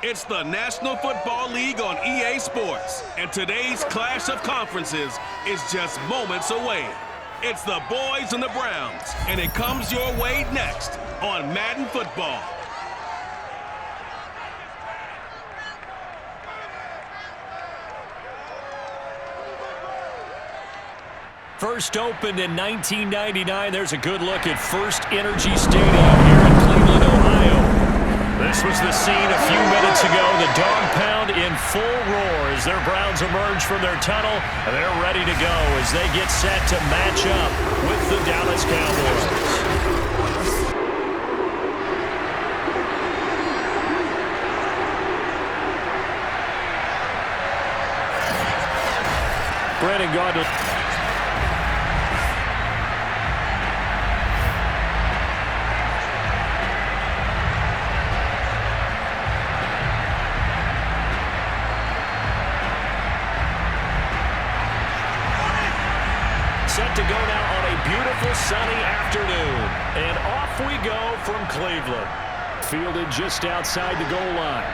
It's the National Football League on EA Sports, and today's clash of conferences is just moments away. It's the boys and the Browns, and it comes your way next on Madden Football. First opened in 1999. There's a good look at First Energy Stadium here in Cleveland, Ohio. This was the scene a few minutes ago. The dog pound in full roar as their Browns emerge from their tunnel, and they're ready to go as they get set to match up with the Dallas Cowboys. Brandon Gaudle. Set to go now on a beautiful sunny afternoon. And off we go from Cleveland. Fielded just outside the goal line.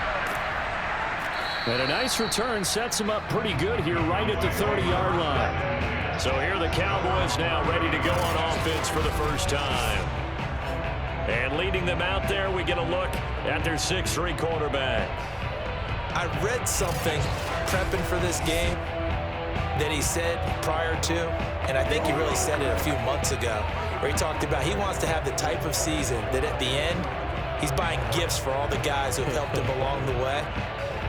And a nice return sets him up pretty good here right at the 30-yard line. So here the Cowboys now ready to go on offense for the first time. And leading them out there, we get a look at their 6'3" quarterback. I read something prepping for this game that he said prior to, and I think he really said it a few months ago, where he talked about he wants to have the type of season that at the end, he's buying gifts for all the guys who have helped him along the way.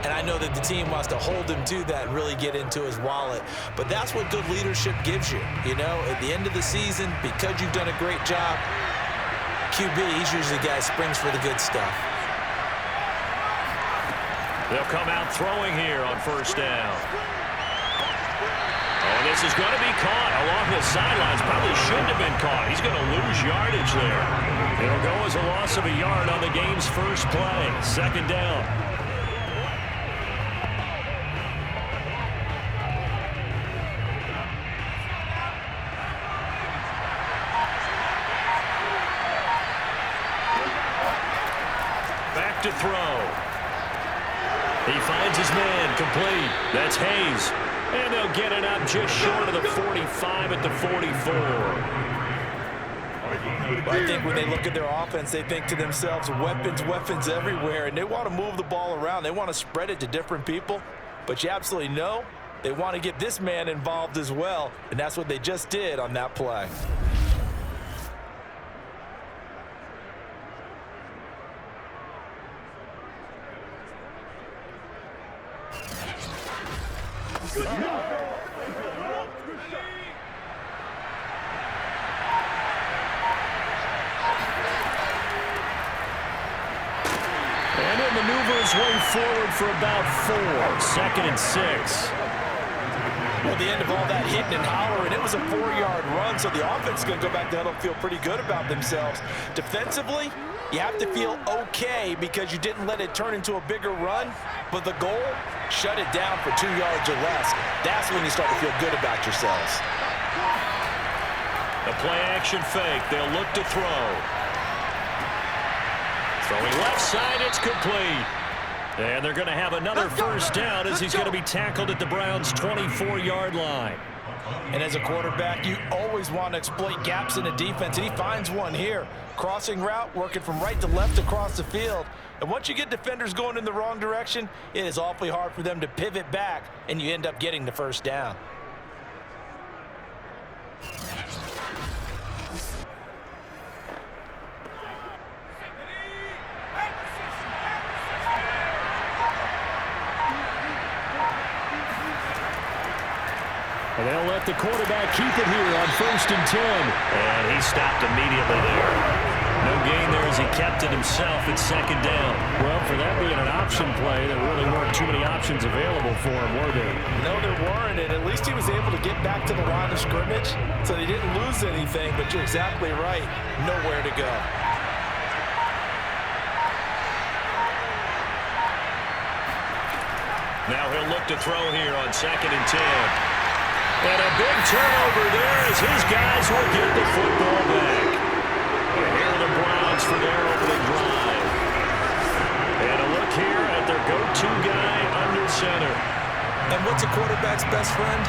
And I know that the team wants to hold him to that and really get into his wallet. But that's what good leadership gives you. You know, at the end of the season, because you've done a great job, QB, he's usually the guy who springs for the good stuff. They'll come out throwing here on first down. Oh, this is going to be caught along the sidelines. Probably shouldn't have been caught. He's going to lose yardage there. It'll go as a loss of a yard on the game's first play. Second down. Back to throw. He finds his man complete. That's Hayes. And they'll get it up just short of the 45 at the 44. Well, I think when they look at their offense, they think to themselves, weapons everywhere, and they want to move the ball around. They want to spread it to different people, but you absolutely know they want to get this man involved as well, and that's what they just did on that play. And it maneuvers way forward for about 4. Second and 6. Well, the end of all that hitting and hollering, it was a 4-yard run, so the offense is going to go back down and feel pretty good about themselves. Defensively, you have to feel okay because you didn't let it turn into a bigger run, but the goal, shut it down for 2 yards or less. That's when you start to feel good about yourselves. The play-action fake. They'll look to throw. Throwing left side, it's complete. And they're going to have another first down as he's going to be tackled at the Browns' 24-yard line. And as a quarterback, you always want to exploit gaps in the defense, and he finds one here. Crossing route, working from right to left across the field. And once you get defenders going in the wrong direction, it is awfully hard for them to pivot back, and you end up getting the first down. And they'll let the quarterback keep it here on 1st and 10. And he stopped immediately there. No gain there as he kept it himself at 2nd down. Well, for that being an option play, there really weren't too many options available for him, were there? No, there weren't, and at least he was able to get back to the line of scrimmage, so they didn't lose anything, but you're exactly right. Nowhere to go. Now he'll look to throw here on 2nd and 10. And a big turnover there as his guys will get the football back. And here are the Browns for their opening drive. And a look here at their what's a quarterback's best friend?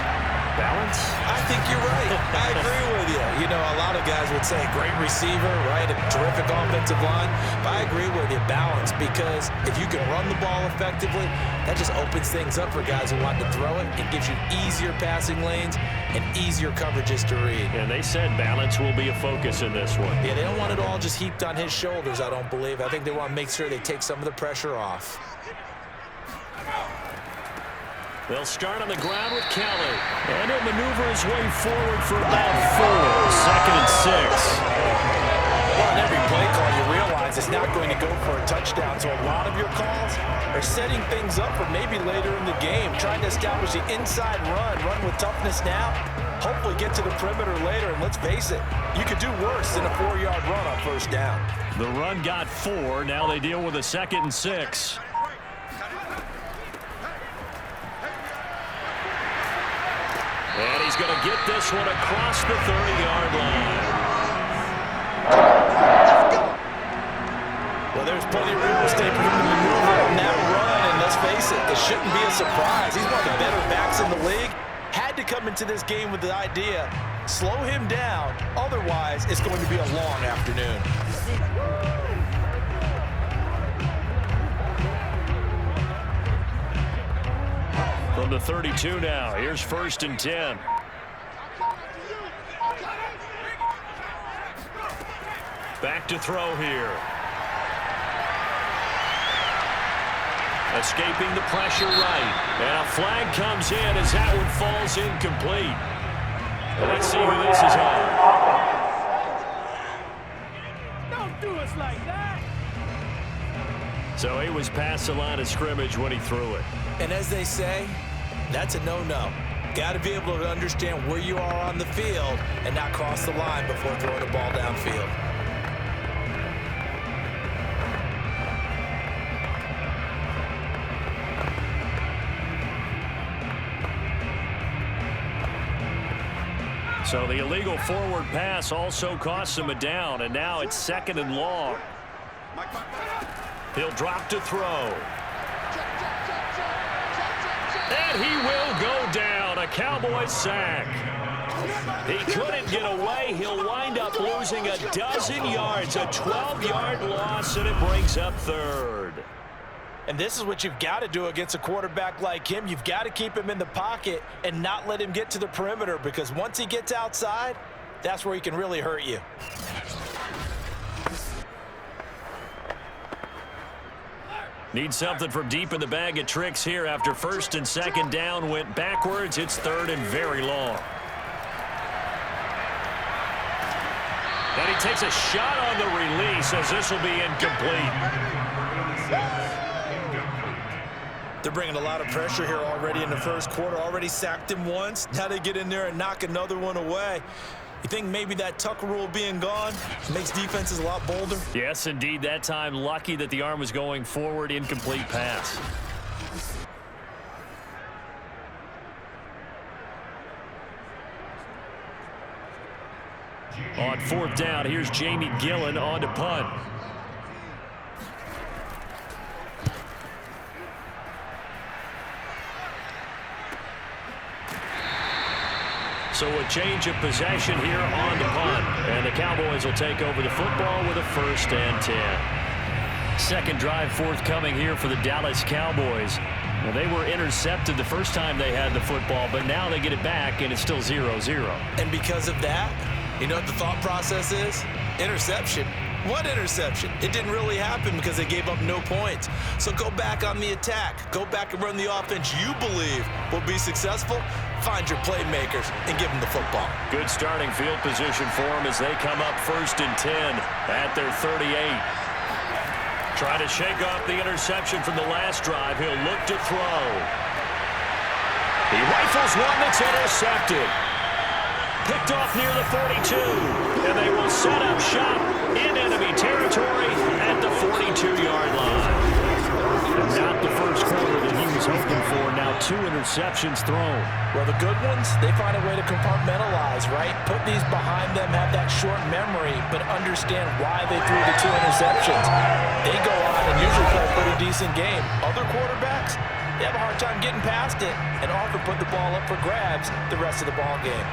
Balance? I think you're right. I agree with you. You know, a lot of guys would say great receiver, right? A terrific offensive line. But I agree with you, balance, because if you can run the ball effectively, that just opens things up for guys who want to throw it. It gives you easier passing lanes and easier coverages to read. And they said balance will be a focus in this one. Yeah, they don't want it all just heaped on his shoulders, I don't believe. I think they want to make sure they take some of the pressure off. They'll start on the ground with Kelly. And he'll maneuver his way forward for about 4. Second and 6. Well, in every play call, you realize it's not going to go for a touchdown. So a lot of your calls are setting things up for maybe later in the game, trying to establish the inside run with toughness now, hopefully get to the perimeter later. And let's face it, you could do worse than a 4-yard run on first down. The run got 4. Now they deal with a 2nd and 6. And he's going to get this one across the 30-yard line. Well, there's plenty of real estate for him to maneuver on that run, and let's face it, it shouldn't be a surprise. He's one of the better backs in the league. Had to come into this game with the idea, slow him down, otherwise it's going to be a long afternoon. From the 32 now, here's 1st and 10. Back to throw here. Escaping the pressure right. And a flag comes in as that one falls incomplete. Let's see who this is on. Don't do us like that. So he was past the line of scrimmage when he threw it. And as they say, that's a no-no. Got to be able to understand where you are on the field and not cross the line before throwing the ball downfield. So the illegal forward pass also costs him a down, and now it's 2nd and long. He'll drop to throw. And he will go down. A Cowboys sack. He couldn't get away. He'll wind up losing a dozen yards. A 12-yard loss, and it brings up 3rd. And this is what you've got to do against a quarterback like him. You've got to keep him in the pocket and not let him get to the perimeter, because once he gets outside, that's where he can really hurt you. Need something from deep in the bag of tricks here after 1st and 2nd down went backwards. It's 3rd and very long. And he takes a shot on the release as this will be incomplete. They're bringing a lot of pressure here already in the first quarter. Already sacked him once. Now they get in there and knock another one away. You think maybe that tuck rule being gone makes defenses a lot bolder? Yes, indeed. That time, lucky that the arm was going forward. Incomplete pass. On 4th down, here's Jamie Gillen on to punt. So a change of possession here on the punt. And the Cowboys will take over the football with a 1st and 10. Second drive forthcoming here for the Dallas Cowboys. Well, they were intercepted the first time they had the football, but now they get it back, and it's still 0-0. And because of that, you know what the thought process is? Interception. What interception? It didn't really happen because they gave up no points. So go back on the attack. Go back and run the offense you believe will be successful. Find your playmakers and give them the football. Good starting field position for them as they come up 1st and 10 at their 38. Try to shake off the interception from the last drive. He'll look to throw. He rifles one that's intercepted. Picked off near the 42, and they will set up shop in enemy territory at the 42-yard line. And not the first quarter that he was hoping for. Now 2 interceptions thrown. Well, the good ones, they find a way to compartmentalize, right? Put these behind them, have that short memory, but understand why they threw the 2 interceptions. They go on and usually play a pretty decent game. Other quarterbacks, they have a hard time getting past it and often put the ball up for grabs the rest of the ball game.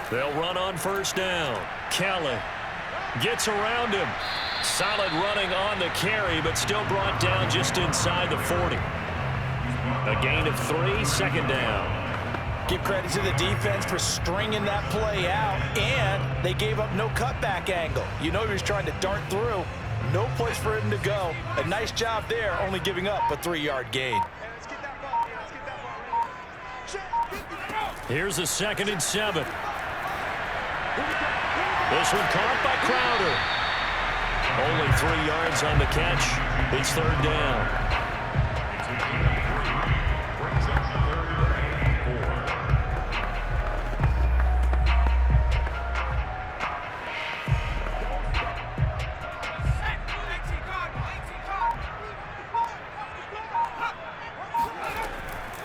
They'll run on first down. Kelly gets around him. Solid running on the carry, but still brought down just inside the 40. A gain of 3, second down. Give credit to the defense for stringing that play out, and they gave up no cutback angle. You know he was trying to dart through. No place for him to go. A nice job there, only giving up a 3-yard gain. Here's a 2nd and 7. This one caught by Crowder. Only 3 yards on the catch. It's 3rd down.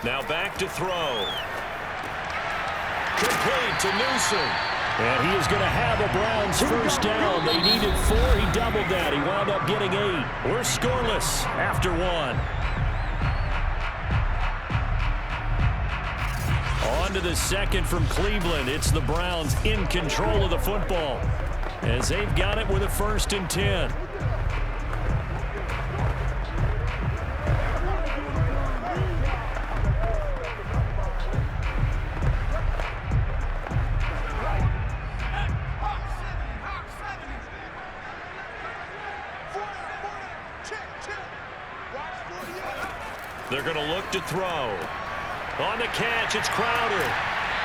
Now back to throw. Complete to Newsome. And he is going to have a Browns first down. They needed 4. He doubled that. He wound up getting 8. We're scoreless after 1. On to the 2nd from Cleveland. It's the Browns in control of the football as they've got it with a 1st and 10. They're going to look to throw. On the catch, it's Crowder.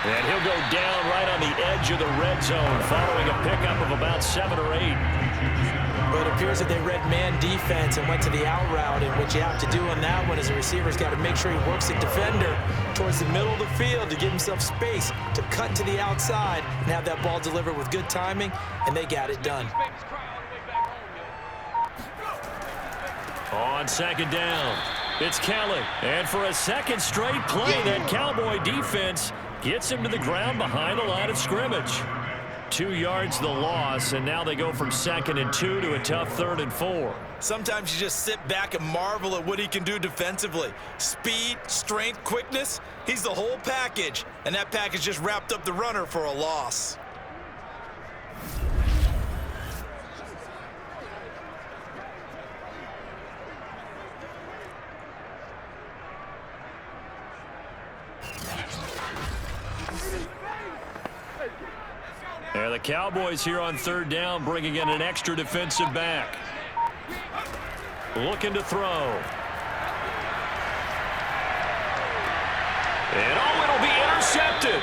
And he'll go down right on the edge of the red zone following a pickup of about 7 or 8. But it appears that they read man defense and went to the out route, and what you have to do on that one is a receiver's got to make sure he works the defender towards the middle of the field to give himself space to cut to the outside and have that ball delivered with good timing, and they got it done. On 2nd down, it's Kelly. And for a 2nd straight play, that Cowboy defense gets him to the ground behind the line of scrimmage. 2 yards the loss, and now they go from 2nd and 2 to a tough 3rd and 4. Sometimes you just sit back and marvel at what he can do defensively. Speed, strength, quickness, he's the whole package. And that package just wrapped up the runner for a loss. And the Cowboys here on 3rd down, bringing in an extra defensive back. Looking to throw. And it'll be intercepted.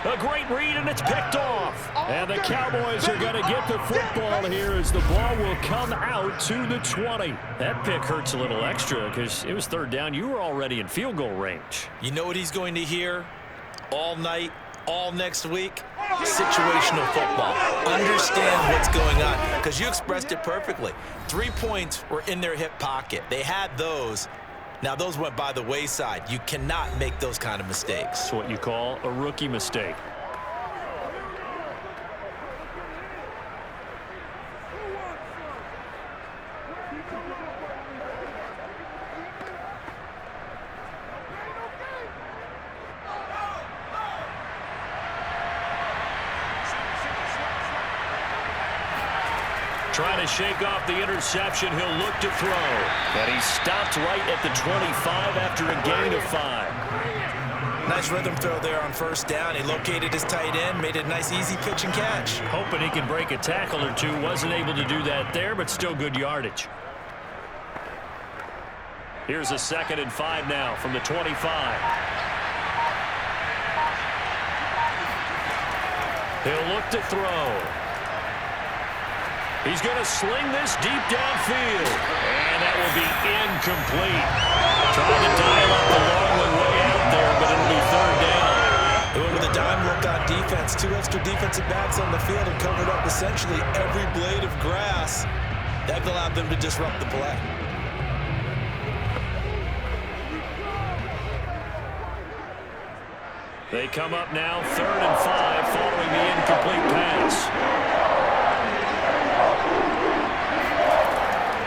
A great read, and it's picked off. And the Cowboys are going to get the football here as the ball will come out to the 20. That pick hurts a little extra because it was 3rd down. You were already in field goal range. You know what he's going to hear all night, all next week? Situational football. Understand what's going on, because you expressed it perfectly. 3 points were in their hip pocket. They had those. Now, those went by the wayside. You cannot make those kind of mistakes. It's what you call a rookie mistake. Trying to shake off the interception. He'll look to throw. And he stopped right at the 25 after a gain of 5. Nice rhythm throw there on 1st down. He located his tight end, made a nice easy pitch and catch. Hoping he can break a tackle or two. Wasn't able to do that there, but still good yardage. Here's a 2nd and 5 now from the 25. He'll look to throw. He's going to sling this deep downfield. And that will be incomplete. Trying to dial up the long one way out there, but it'll be 3rd down. They went with a essentially every blade of grass. That allowed them to disrupt the play. They come up now 3rd and 5 following the incomplete pass.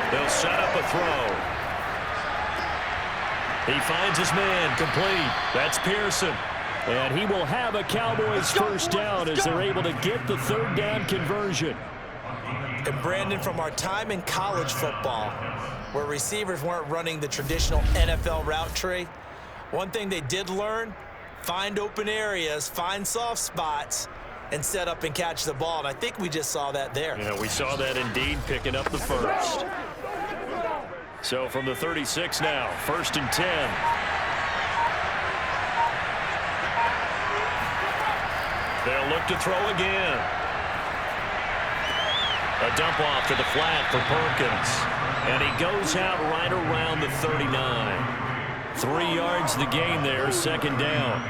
They'll set up a throw. He finds his man, complete. That's Pearson. And he will have a Cowboys first down as they're able to get the 3rd down conversion. And Brandon, from our time in college football, where receivers weren't running the traditional NFL route tree, one thing they did learn, find open areas, find soft spots, and set up and catch the ball. And I think we just saw that there. Yeah, we saw that indeed, picking up the first. So from the 36 now, 1st and 10. They'll look to throw again. A dump off to the flat for Perkins. And he goes out right around the 39. 3 yards the gain there, 2nd down.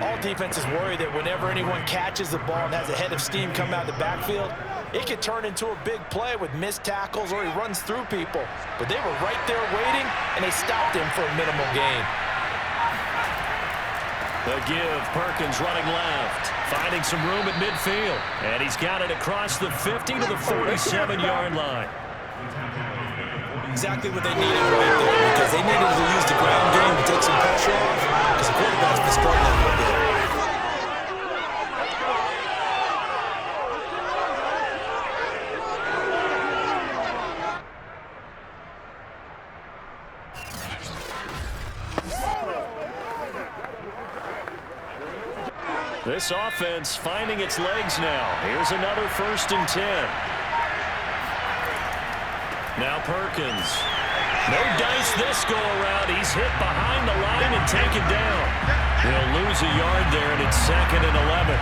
All defenses worry that whenever anyone catches the ball and has a head of steam come out of the backfield, it could turn into a big play with missed tackles or he runs through people. But they were right there waiting, and they stopped him for a minimal gain. The give, Perkins running left, finding some room at midfield. And he's got it across the 50 to the 47-yard line. Exactly what they needed right there, because they needed to use the ground game to take some pressure off, because the quarterback's been struggling a little bit. This offense finding its legs now. Here's another 1st and 10. Now Perkins. No dice this go around. He's hit behind the line and taken down. He'll lose a yard there, and it's 2nd and 11.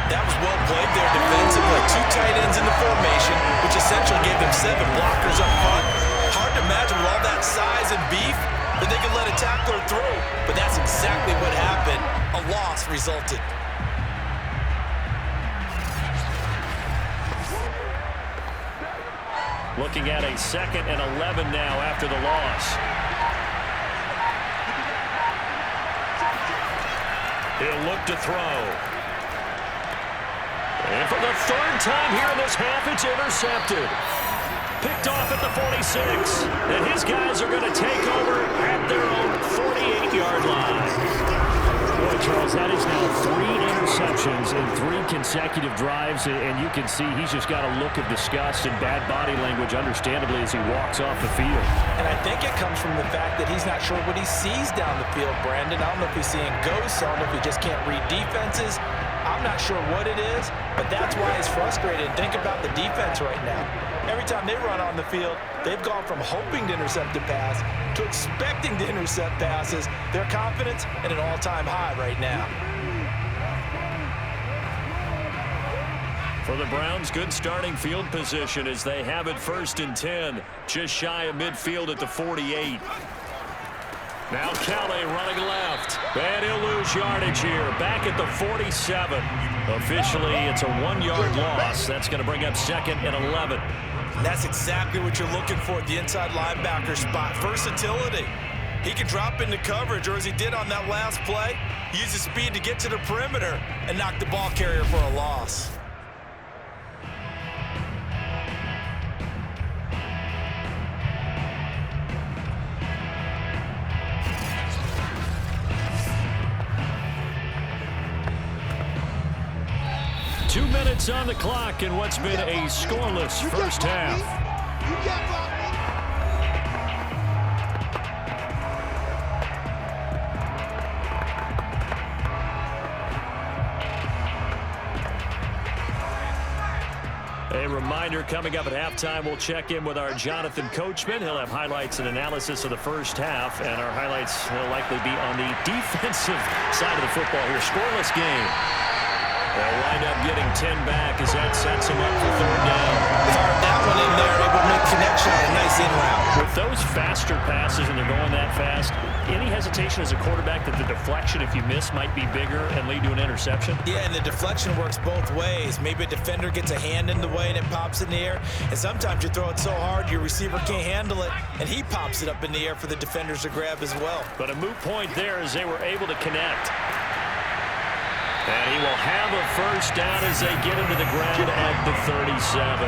That was well played there defensively. 2 tight ends in the formation, which essentially gave them 7 blockers up front. Hard to imagine with all that size and beef that they could let a tackler through. But that's exactly what happened. A loss resulted. Looking at a 2nd and 11 now after the loss. He'll look to throw. And for the 3rd time here in this half, it's intercepted. Picked off at the 46. And his guys are going to take over at their own 48-yard line. Boy, Charles, that is now 3 interceptions in 3 consecutive drives, and you can see he's just got a look of disgust and bad body language, understandably, as he walks off the field. And I think it comes from the fact that he's not sure what he sees down the field, Brandon. I don't know if he's seeing ghosts. I don't know if he just can't read defenses. I'm not sure what it is, but that's why he's frustrated. Think about the defense right now. Every time they run on the field, they've gone from hoping to intercept a pass to expecting to intercept passes. Their confidence at an all-time high right now. For the Browns, good starting field position as they have it 1st and 10, just shy of midfield at the 48. Now Kelly running left, and he'll lose yardage here, back at the 47. Officially, it's a 1-yard loss. That's going to bring up 2nd and 11. That's exactly what you're looking for at the inside linebacker spot. Versatility. He can drop into coverage, or as he did on that last play, he uses speed to get to the perimeter and knock the ball carrier for a loss. Two minutes on the clock in what's been a scoreless first half. A reminder, coming up at halftime, we'll check in with our Jonathan Coachman. He'll have highlights and analysis of the first half, and our highlights will likely be on the defensive side of the football here. Scoreless game. They'll wind up getting 10 back as that sets them up for third down. Fired that one in there, able to make connection on a nice in route. With those faster passes and they're going that fast, any hesitation as a quarterback that the deflection, if you miss, might be bigger and lead to an interception? Yeah, and the deflection works both ways. Maybe a defender gets a hand in the way and it pops in the air. And sometimes you throw it so hard your receiver can't handle it, and he pops it up in the air for the defenders to grab as well. But a moot point there as they were able to connect. And he will have a first down as they get into the ground at the 37.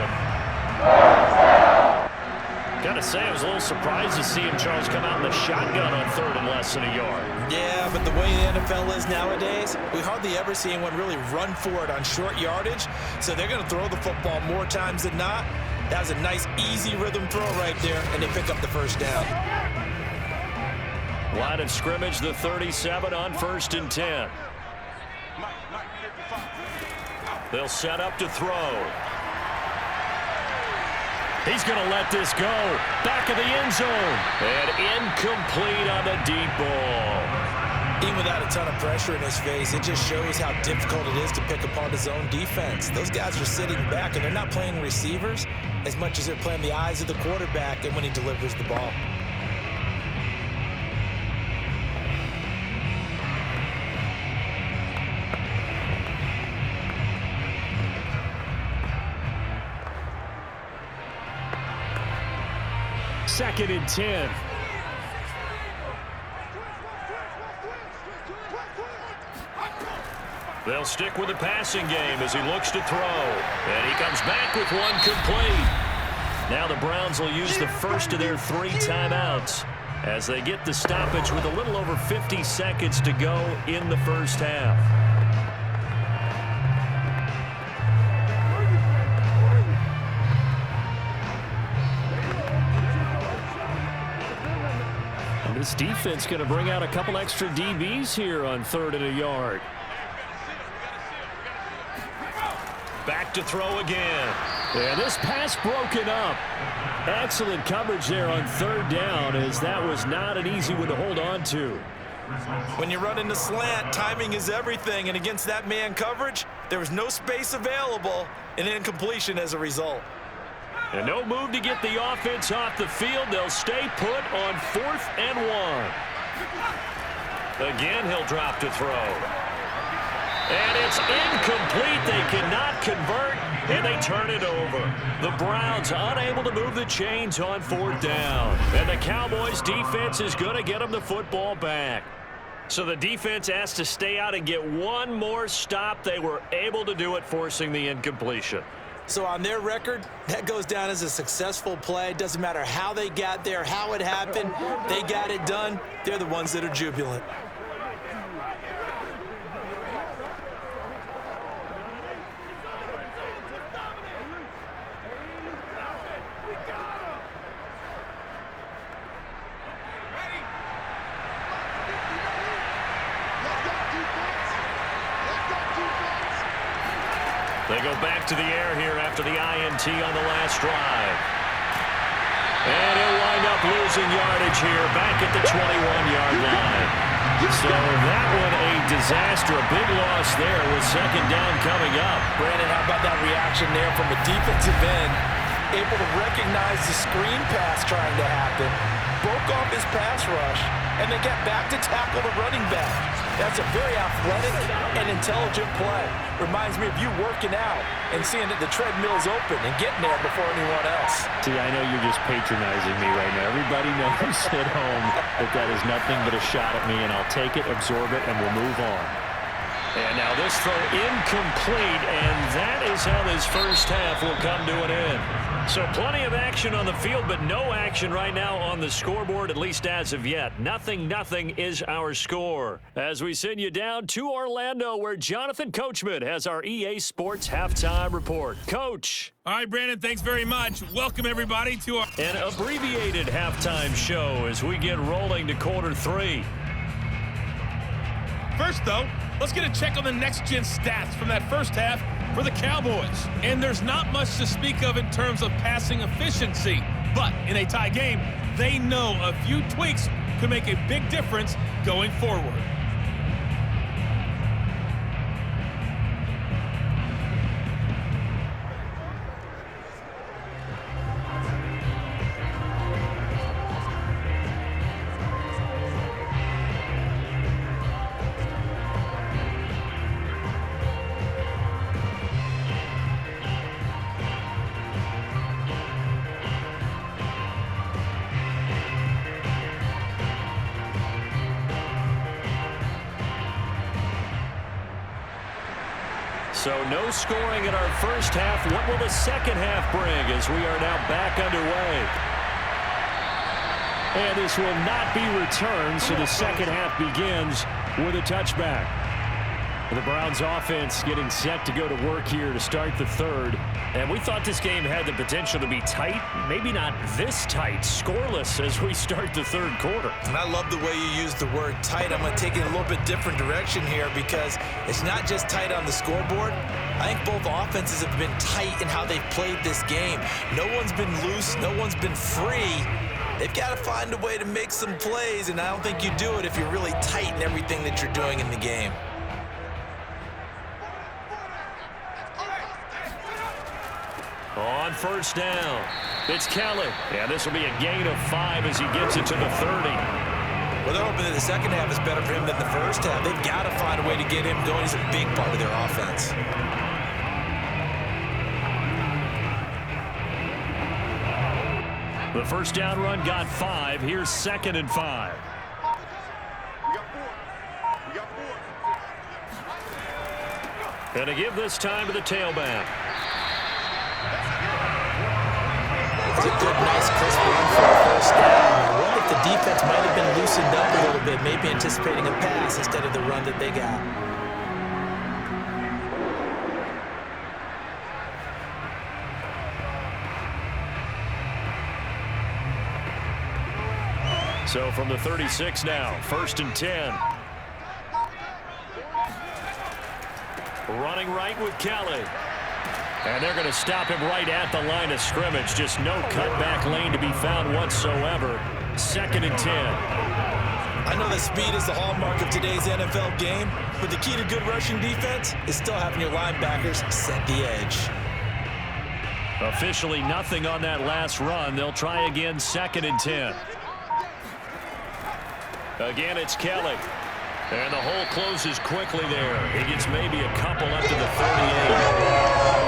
Gotta say, I was a little surprised to see him, Charles, come out in the shotgun on third and less than a yard. Yeah, but the way the NFL is nowadays, we hardly ever see anyone really run for it on short yardage. So they're going to throw the football more times than not. That was a nice, easy rhythm throw right there, and they pick up the first down. Line of scrimmage, the 37 on 1st and 10. They'll set up to throw. He's going to let this go. Back of the end zone. And incomplete on the deep ball. Even without a ton of pressure in his face, it just shows how difficult it is to pick apart his own defense. Those guys are sitting back, and they're not playing receivers as much as they're playing the eyes of the quarterback and when he delivers the ball. Second and 10. They'll stick with the passing game as he looks to throw. And he comes back with one complete. Now the Browns will use the first of their 3 timeouts as they get the stoppage with a little over 50 seconds to go in the first half. This defense going to bring out a couple extra DBs here on 3rd and a yard. Back to throw again. And this pass broken up. Excellent coverage there on 3rd down, as that was not an easy one to hold on to. When you run in the slant, timing is everything, and against that man coverage, there was no space available, and incompletion as a result. And no move to get the offense off the field. They'll stay put on 4th and 1. Again, he'll drop to throw. And it's incomplete. They cannot convert, and they turn it over. The Browns unable to move the chains on 4th down. And the Cowboys defense is going to get them the football back. So the defense asked to stay out and get one more stop. They were able to do it, forcing the incompletion. So on their record, that goes down as a successful play. Doesn't matter how they got there, how it happened. They got it done. They're the ones that are jubilant. They go back to the air here after the INT on the last drive. And he'll wind up losing yardage here back at the 21-yard line. So that one a disaster, a big loss there with 2nd down coming up. Brandon, how about that reaction there from a defensive end? Able to recognize the screen pass trying to happen, broke off his pass rush, and then got back to tackle the running back. That's a very athletic and intelligent play. Reminds me of you working out and seeing that the treadmill's open and getting there before anyone else. See, I know you're just patronizing me right now. Everybody knows at home that that is nothing but a shot at me, and I'll take it, absorb it, and we'll move on. And now this throw incomplete, and that is how this first half will come to an end. So plenty of action on the field, but no action right now on the scoreboard, at least as of yet. 0-0 is our score. As we send you down to Orlando, where Jonathan Coachman has our EA Sports Halftime Report. Coach. All right, Brandon, thanks very much. Welcome, everybody, to our An abbreviated halftime show as we get rolling to quarter 3. First, though, let's get a check on the next-gen stats from that first half for the Cowboys. And there's not much to speak of in terms of passing efficiency. But in a tie game, they know a few tweaks could make a big difference going forward. So no scoring in our first half. What will the second half bring as we are now back underway? And this will not be returned, so the second half begins with a touchback. The Browns offense getting set to go to work here to start the third. And we thought this game had the potential to be tight. Maybe not this tight, scoreless as we start the third quarter. And I love the way you use the word tight. I'm going to take it in a little bit different direction here because it's not just tight on the scoreboard. I think both offenses have been tight in how they've played this game. No one's been loose. No one's been free. They've got to find a way to make some plays, and I don't think you do it if you're really tight in everything that you're doing in the game. On first down, it's Kelly. Yeah, this will be a gain of 5 as he gets it to the 30. Well, they're hoping that the second half is better for him than the first half. They've got to find a way to get him going. He's a big part of their offense. The first down run got 5. Here's 2nd and 5. Gonna give this time to the tailback. It's a good, nice, crisp run for a first down. I wonder if the defense might have been loosened up a little bit, maybe anticipating a pass instead of the run that they got. So from the 36 now, 1st and 10. Running right with Kelly. And they're going to stop him right at the line of scrimmage. Just no cutback lane to be found whatsoever. 2nd and 10. I know that speed is the hallmark of today's NFL game, but the key to good rushing defense is still having your linebackers set the edge. Officially nothing on that last run. They'll try again, 2nd and 10. Again, it's Kelly. And the hole closes quickly there. He gets maybe a couple up to the 38.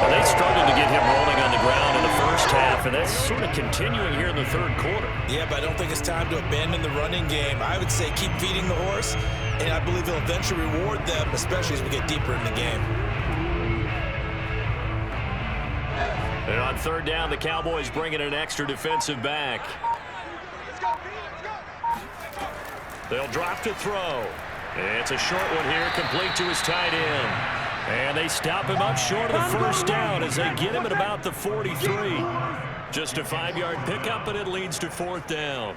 Well, they struggled to get him rolling on the ground in the first half, and that's sort of continuing here in the third quarter. Yeah, but I don't think it's time to abandon the running game. I would say keep feeding the horse, and I believe he'll eventually reward them, especially as we get deeper in the game. And on third down, the Cowboys bring in an extra defensive back. They'll drop to throw. It's a short one here, complete to his tight end. And they stop him up short of the first down as they get him at about the 43. Just a 5-yard pickup, and it leads to 4th down.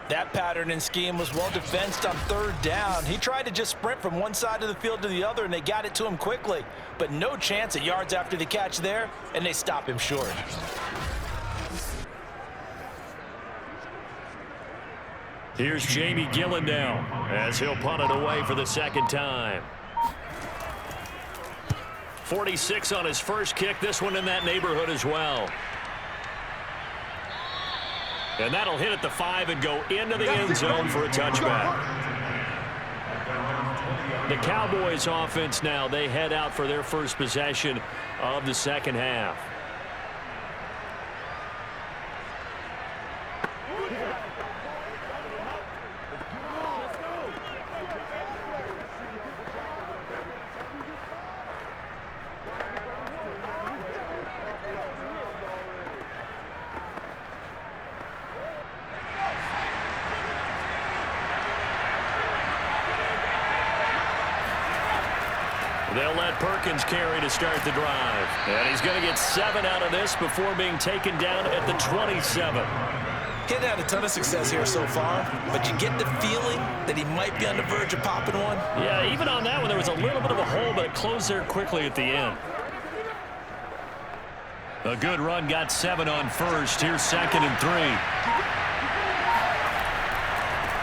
That pattern and scheme was well defensed on third down. He tried to just sprint from one side of the field to the other, and they got it to him quickly. But no chance at yards after the catch there, and they stop him short. Here's Jamie Gillen now as he'll punt it away for the second time. 46 on his first kick. This one in that neighborhood as well. And that'll hit at the 5 and go into the end zone for a touchback. The Cowboys offense now, they head out for their first possession of the second half. They'll let Perkins carry to start the drive. And he's going to get 7 out of this before being taken down at the 27. He hadn't had a ton of success here so far, but you get the feeling that he might be on the verge of popping one. Yeah, even on that one, there was a little bit of a hole, but it closed there quickly at the end. A good run, got 7 on first. Here's 2nd and 3.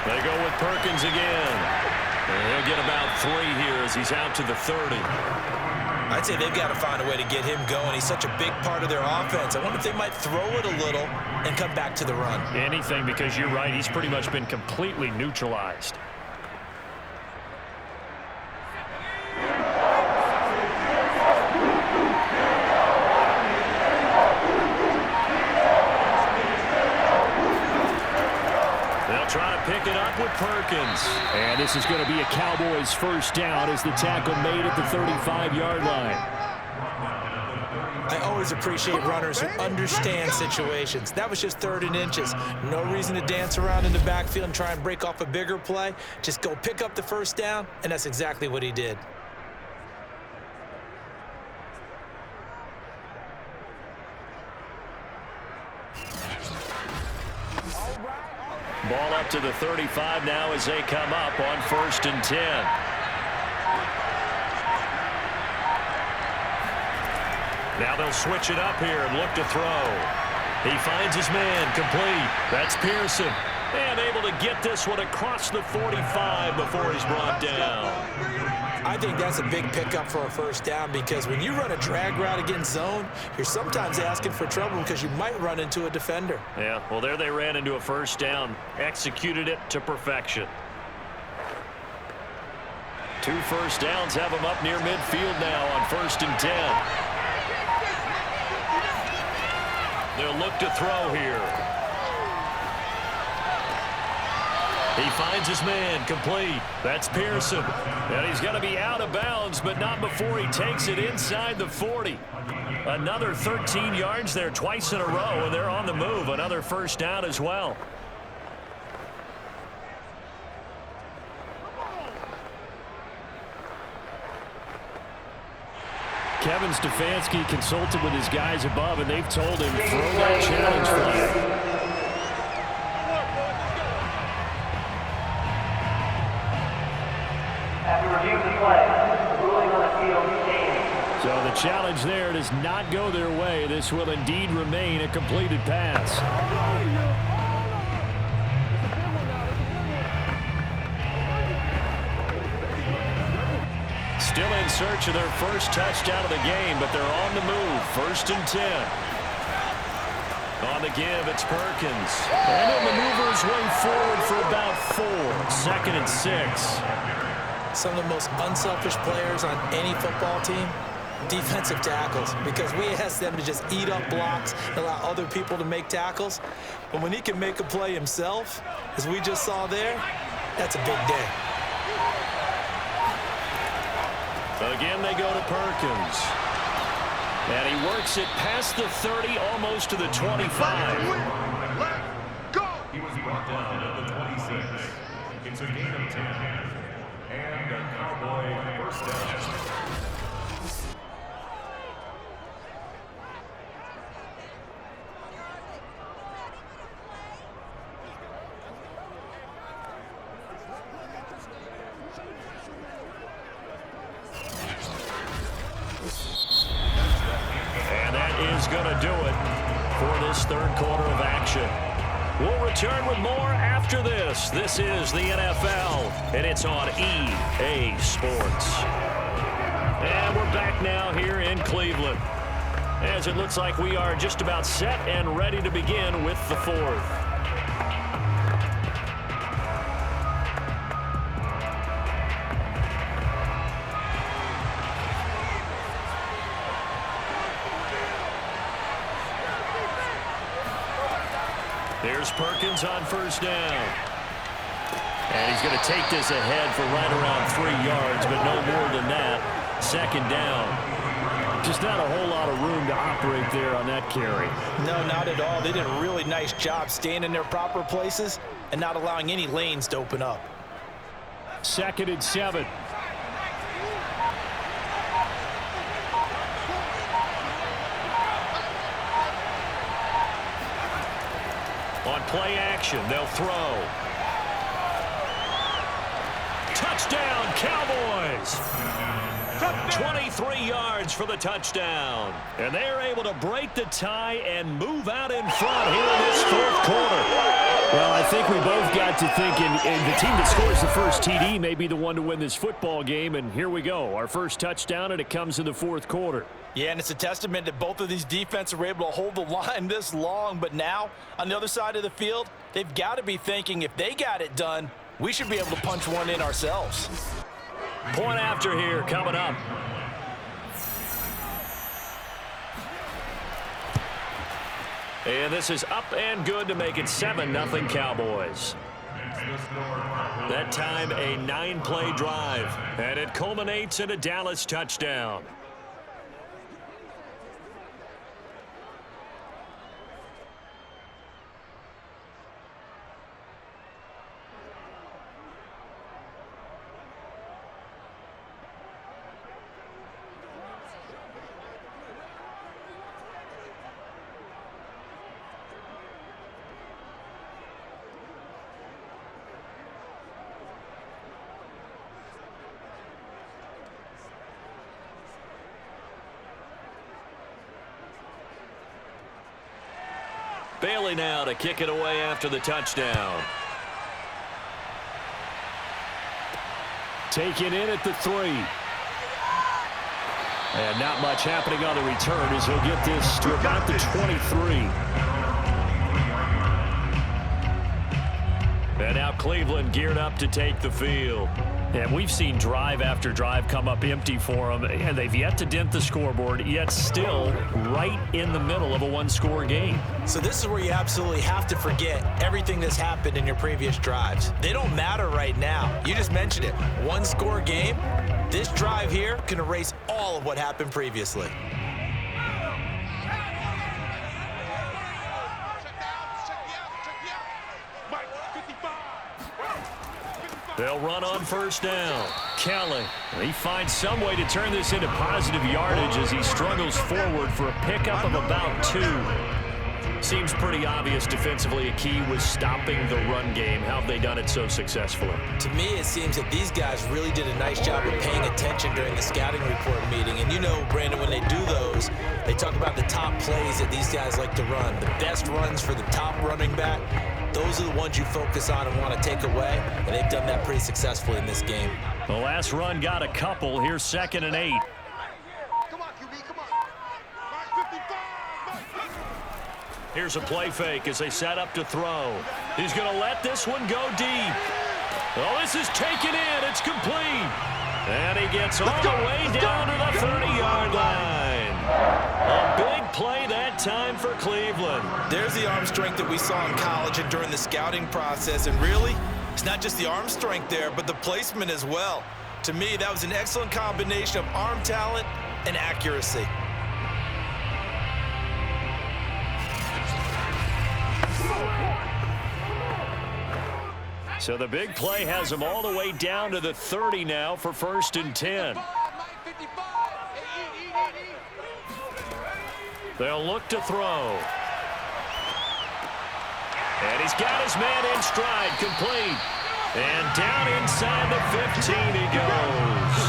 They go with Perkins again. And he'll get about 3 here as he's out to the 30. I'd say they've got to find a way to get him going. He's such a big part of their offense. I wonder if they might throw it a little and come back to the run. Anything, because you're right, he's pretty much been completely neutralized. Trying to pick it up with Perkins. And this is going to be a Cowboys first down as the tackle made at the 35-yard line. always appreciate runners who understand situations. That was just 3rd and inches. No reason to dance around in the backfield and try and break off a bigger play. Just go pick up the first down, and that's exactly what he did. Ball up to the 35 now as they come up on 1st and 10. Now they'll switch it up here and look to throw. He finds his man, complete. That's Pearson. And able to get this one across the 45 before he's brought down. I think that's a big pickup for a first down because when you run a drag route against zone, you're sometimes asking for trouble because you might run into a defender. Yeah, well, there they ran into a first down. Executed it to perfection. 2 first downs have them up near midfield now on 1st and 10. They'll look to throw here. He finds his man, complete. That's Pearson. And he's going to be out of bounds, but not before he takes it inside the 40. Another 13 yards there twice in a row, and they're on the move. Another first down as well. Kevin Stefanski consulted with his guys above, and they've told him throw that challenge flag. So the challenge there does not go their way. This will indeed remain a completed pass. Still in search of their first touchdown of the game, but they're on the move. 1st and 10. On the give, it's Perkins. And he'll maneuver his way forward for about 4. 2nd and 6. Some of the most unselfish players on any football team, defensive tackles, because we ask them to just eat up blocks and allow other people to make tackles. But when he can make a play himself, as we just saw there, that's a big day. Again, they go to Perkins. And he works it past the 30, almost to the 25. Let go! He was brought down at the 26. It's a gain of 10. And a Cowboy first down. Going to do it for this 3rd quarter of action. We'll return with more after this. This is the NFL, and it's on EA Sports. And we're back now here in Cleveland, as it looks like we are just about set and ready to begin with the 4th. Here's Perkins on 1st down. And he's going to take this ahead for right around 3 yards, but no more than that. 2nd down. Just not a whole lot of room to operate there on that carry. No, not at all. They did a really nice job staying in their proper places and not allowing any lanes to open up. 2nd and 7. On play action, they'll throw. Touchdown, Cowboys! 23 yards for the touchdown. And they're able to break the tie and move out in front here in this 4th quarter. Well, I think we both got to thinking the team that scores the first TD may be the one to win this football game. And here we go, our first touchdown, and it comes in the 4th quarter. Yeah, and it's a testament that both of these defenses were able to hold the line this long. But now, on the other side of the field, they've got to be thinking if they got it done, we should be able to punch one in ourselves. Point after here coming up. And this is up and good to make it 7-0 Cowboys. That time a 9-play drive, and it culminates in a Dallas touchdown. Bailey now to kick it away after the touchdown. Taken in at the 3. And not much happening on the return as he'll get this to about the 23. And now Cleveland geared up to take the field. And we've seen drive after drive come up empty for them, and they've yet to dent the scoreboard, yet still right in the middle of a one-score game. So this is where you absolutely have to forget everything that's happened in your previous drives. They don't matter right now. You just mentioned it. One-score game. This drive here can erase all of what happened previously. They'll run on first down. Kelly, he finds some way to turn this into positive yardage as he struggles forward for a pickup of about 2. Seems pretty obvious defensively a key was stopping the run game. How have they done it so successfully? To me, it seems that these guys really did a nice job of paying attention during the scouting report meeting. And you know, Brandon, when they do those, they talk about the top plays that these guys like to run. The best runs for the top running back. Those are the ones you focus on and want to take away, and they've done that pretty successfully in this game. The last run got a couple. Here's 2nd and 8. Come on, QB, come on. 55. Here's a play fake as they set up to throw. He's going to let this one go deep. Oh, this is taken in. It's complete. And he gets all the way down to the 30-yard line. A big play that time for Cleveland. There's the arm strength that we saw in college and during the scouting process. And really, it's not just the arm strength there, but the placement as well. To me, that was an excellent combination of arm talent and accuracy. So the big play has them all the way down to the 30 now for 1st and 10. They'll look to throw. And he's got his man in stride, complete. And down inside the 15 he goes.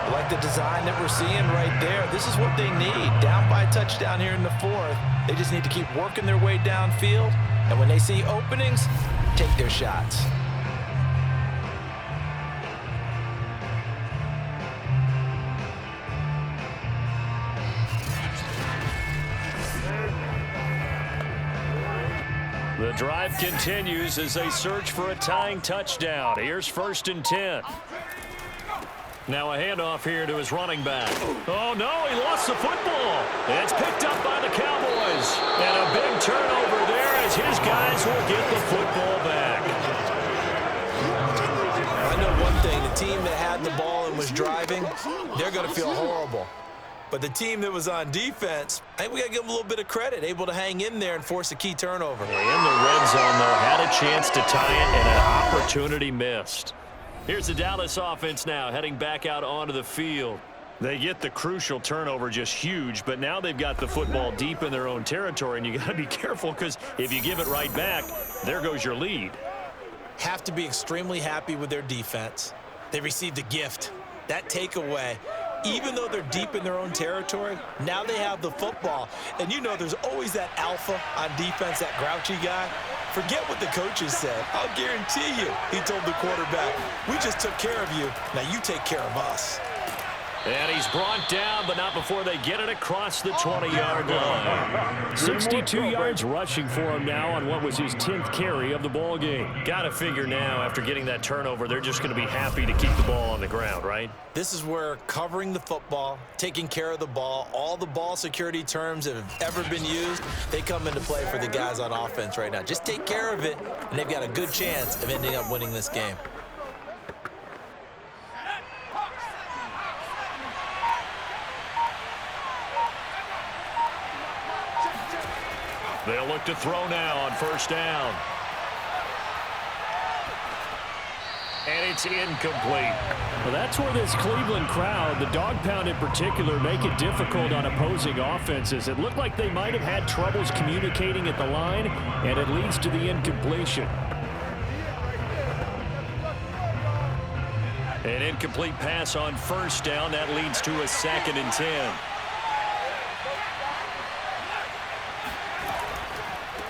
I like the design that we're seeing right there. This is what they need. Down by a touchdown here in the 4th. They just need to keep working their way downfield. And when they see openings, take their shots. The drive continues as they search for a tying touchdown. Here's 1st and 10. Now a handoff here to his running back. Oh, no, he lost the football. It's picked up by the Cowboys. And a big turnover there as his guys will get the football back. I know one thing. The team that had the ball and was driving, they're going to feel horrible. But the team that was on defense, I think we got to give them a little bit of credit, able to hang in there and force a key turnover. In the red zone, though, had a chance to tie it and an opportunity missed. Here's the Dallas offense now heading back out onto the field. They get the crucial turnover, just huge, but now they've got the football deep in their own territory, and you got to be careful because if you give it right back, there goes your lead. Have to be extremely happy with their defense. They received a gift. That takeaway, even though they're deep in their own territory, now they have the football. And you know there's always that alpha on defense, that grouchy guy. Forget what the coaches said. I'll guarantee you, he told the quarterback, we just took care of you. Now you take care of us. And he's brought down, but not before they get it across the 20-yard line. 62 yards rushing for him now on what was his 10th carry of the ball game. Got to figure now, after getting that turnover, they're just going to be happy to keep the ball on the ground, right? This is where covering the football, taking care of the ball, all the ball security terms that have ever been used, they come into play for the guys on offense right now. Just take care of it, and they've got a good chance of ending up winning this game. They'll look to throw now on first down. And it's incomplete. Well, that's where this Cleveland crowd, the dog pound in particular, make it difficult on opposing offenses. It looked like they might have had troubles communicating at the line, and it leads to the incompletion. An incomplete pass on first down. That leads to a 2nd and 10.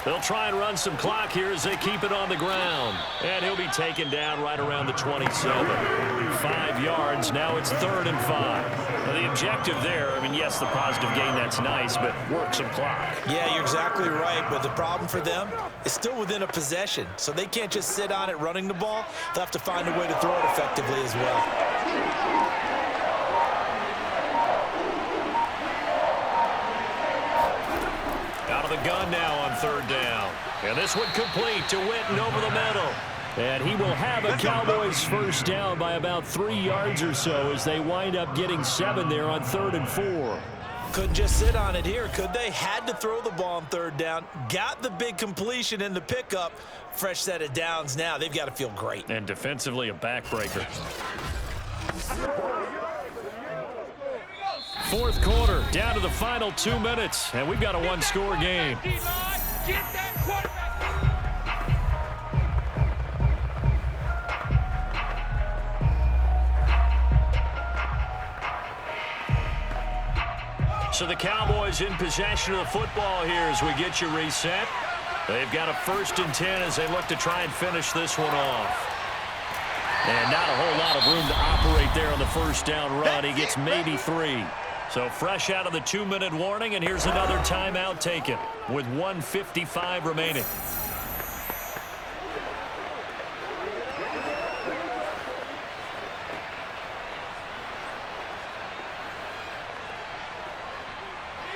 They'll try and run some clock here as they keep it on the ground. And he'll be taken down right around the 27. 5 yards. Now it's 3rd and 5. Now the objective there, I mean, yes, the positive gain, that's nice, but work some clock. Yeah, you're exactly right. But the problem for them is still within a possession. So they can't just sit on it running the ball. They'll have to find a way to throw it effectively as well. Out of the gun now on 3rd down. And this one complete to Witten over the middle. And he will have a Cowboys first down by about 3 yards or so as they wind up getting 7 there on 3rd and 4. Couldn't just sit on it here, could they? Had to throw the ball on 3rd down. Got the big completion in the pickup. Fresh set of downs now. They've got to feel great. And defensively a backbreaker. 4th quarter, down to the final 2 minutes, and we've got a 1-score game. So the Cowboys in possession of the football here as we get you reset. They've got a 1st and 10 as they look to try and finish this one off. And not a whole lot of room to operate there on the first down run. He gets maybe 3. So fresh out of the 2-minute warning, and here's another timeout taken with 1:55 remaining.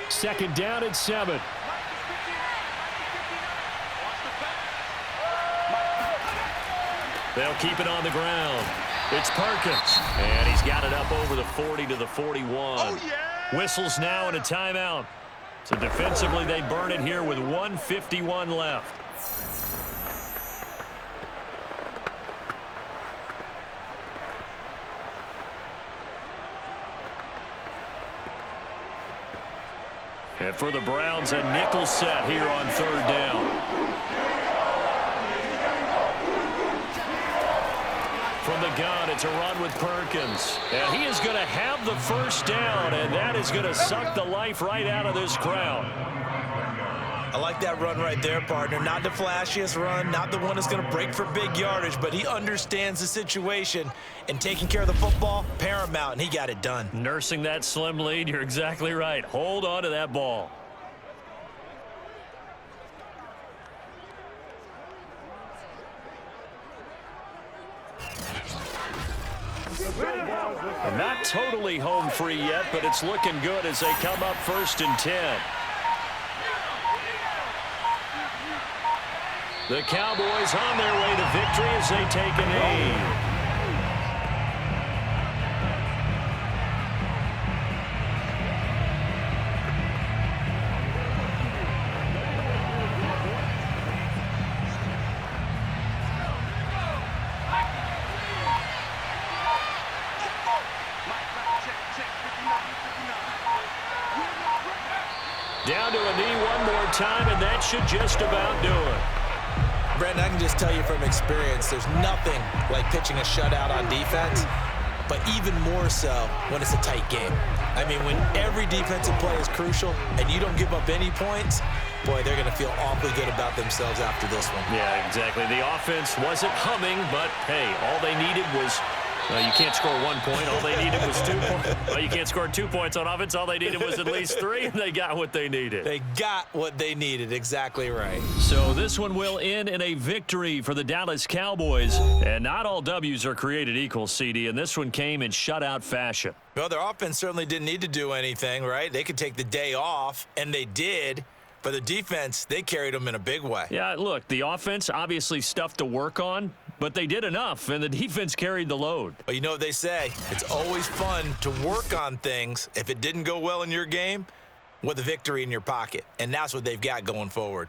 Second down at 7. They'll keep it on the ground. It's Perkins, and he's got it up over the 40 to the 41. Oh, yeah! Whistles now and a timeout. So defensively, they burn it here with 1:51 left. And for the Browns, a nickel set here on 3rd down. From the gun, it's a run with Perkins. And he is going to have the first down, and that is going to suck the life right out of this crowd. I like that run right there, partner. Not the flashiest run, not the one that's going to break for big yardage, but he understands the situation, and taking care of the football, paramount, and he got it done. Nursing that slim lead, you're exactly right. Hold on to that ball. Not totally home free yet, but it's looking good as they come up 1st and 10. The Cowboys on their way to victory as they take a knee. Down to a knee one more time, and that should just about do it. Brandon, I can just tell you from experience, there's nothing like pitching a shutout on defense, but even more so when it's a tight game. I mean, when every defensive play is crucial and you don't give up any points, boy, they're going to feel awfully good about themselves after this one. Yeah, exactly. The offense wasn't humming, but, hey, all they needed was you can't score 1 point. All they needed was 2 points. Well, you can't score 2 points on offense. All they needed was at least 3, and they got what they needed. They got what they needed. Exactly right. So this one will end in a victory for the Dallas Cowboys. And not all W's are created equal, CD, and this one came in shutout fashion. Well, their offense certainly didn't need to do anything, right? They could take the day off, and they did. But the defense, they carried them in a big way. Yeah, look, the offense, obviously stuff to work on, but they did enough, and the defense carried the load. Well, you know what they say. It's always fun to work on things. If it didn't go well in your game, with a victory in your pocket. And that's what they've got going forward.